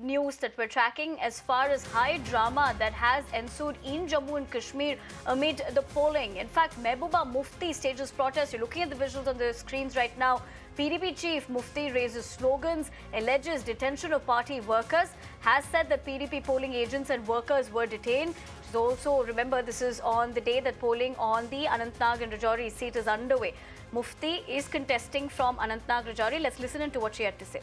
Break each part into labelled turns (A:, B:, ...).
A: news that we're tracking as far as high drama that has ensued in Jammu and Kashmir amid the polling. In fact, Mehbooba Mufti stages protest. You're looking at the visuals on the screens right now. PDP chief Mufti raises slogans, alleges detention of party workers, has said that PDP polling agents and workers were detained. Also, remember, this is on the day that polling on the Anantnag and Rajouri seat is underway. Mufti is contesting from Anantnag Rajouri. Let's listen into what she had to say.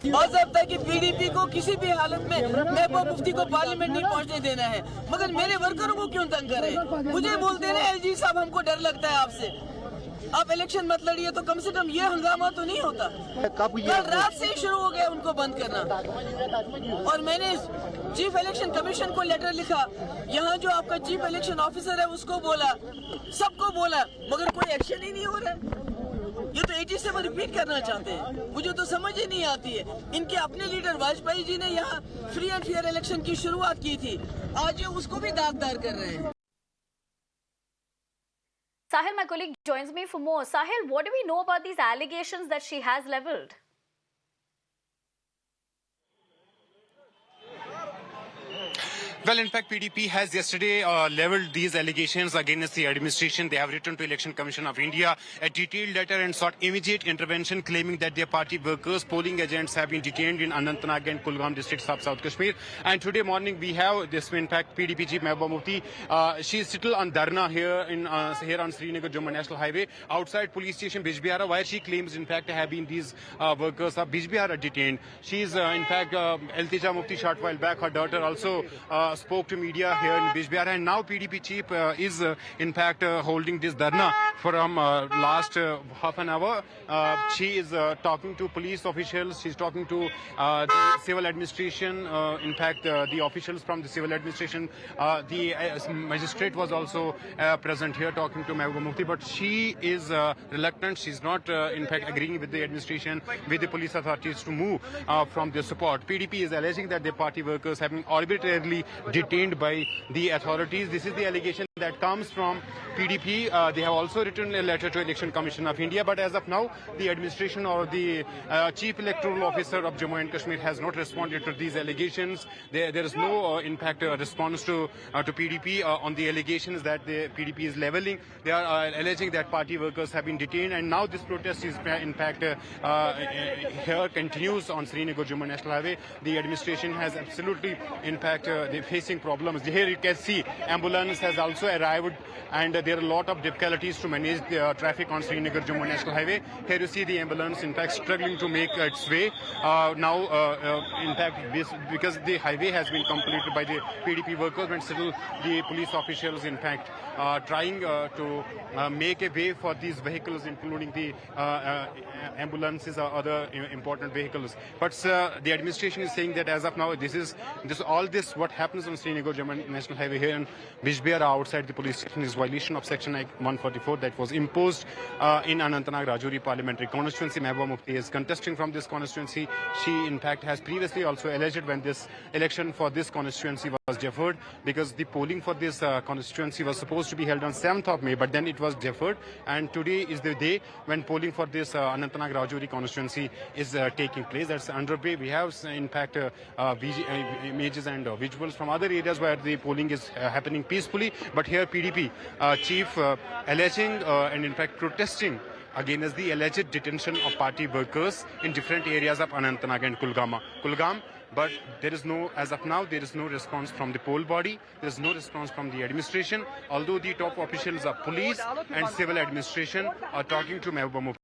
B: बाज़ाब्ता की PDP को किसी भी हालत में महबूबा मुफ्ती को parliament नहीं पहुंचने देना है, मगर मेरे वर्करों को क्यों तंग करे? मुझे बोलते हैं एलजी साहब हमको डर लगता है आपसे, आप इलेक्शन मत लड़िए, तो कम से कम ये हंगामा तो नहीं होता। कल रात से ही शुरू हो गया उनको बंद करना, और मैंने चीफ इलेक्शन कमीशन को लेटर लिखा, यहाँ जो आपका चीफ इलेक्शन ऑफिसर है उसको बोला, सबको बोला, मगर कोई एक्शन ही नहीं हो रहा है। ये तो 87 रिपीट करना चाहते हैं, मुझे तो समझ ही नहीं आती है। इनके अपने लीडर वाजपेयी जी ने यहाँ फ्री एंड फेयर इलेक्शन की शुरुआत की थी, आज ये उसको भी दागदार कर रहे हैं।
A: Sahil, my colleague, joins me for more. Sahil, what do we know about these allegations that she has levelled?
C: Well, in fact, PDP has yesterday levelled these allegations against the administration. They have written to Election Commission of India a detailed letter and sought immediate intervention, claiming that their party workers, polling agents, have been detained in Anantnag and Kulgam districts of South Kashmir. And today morning, we have this, in fact, PDP chief Mehbooba Mufti. She is still on Dharna here on Srinagar Jammu National Highway outside police station Bijbihara, where she claims, in fact, have been these workers of Bijbihara detained. She is, in fact, Iltija Mufti short while back. Her daughter also spoke to media here in Bijbihara, and now PDP chief is in fact holding this dharna from last half an hour. She is talking to police officials, she's talking to the civil administration, in fact the officials from the civil administration. The magistrate was also present here talking to Mehbooba Mufti, but she is reluctant. She's not in fact agreeing with the administration, with the police authorities to move from their support. PDP is alleging that their party workers have been arbitrarily detained by the authorities. This is the allegation that comes from PDP. They have also written a letter to Election Commission of India, but as of now, the administration or the Chief Electoral Officer of Jammu and Kashmir has not responded to these allegations. There is no, in fact, response to PDP on the allegations that the PDP is levelling. They are alleging that party workers have been detained, and now this protest is, in fact, here continues on Srinagar Jammu National Highway. The administration has absolutely, in fact, they're facing problems. Here you can see ambulance has also arrived, and there are a lot of difficulties to manage the traffic on Srinagar Jammu National Highway. Here you see the ambulance, in fact, struggling to make its way. In fact, because the highway has been completed by the PDP workers, but still the police officials, in fact, trying to make a way for these vehicles, including the ambulances or other important vehicles. But the administration is saying that as of now, all this what happens on Srinagar Jammu National Highway here in Bijbihara outside the police station is violation of Section 144 that was imposed in Anantnag Rajouri parliamentary constituency. Mehbooba Mufti is contesting from this constituency. She, in fact, has previously also alleged when this election for this constituency was deferred, because the polling for this constituency was supposed to be held on 7th of May, but then it was deferred, and today is the day when polling for this Anantnag Rajouri constituency is taking place. That's underway. We have, in fact, images and visuals from other areas where the polling is happening peacefully, but here PDP chief alleging and in fact protesting against the alleged detention of party workers in different areas of Anantnag and Kulgam. But there is no, as of now, there is no response from the poll body. There is no response from the administration, although the top officials of police and civil administration are talking to Mehbooba Mufti.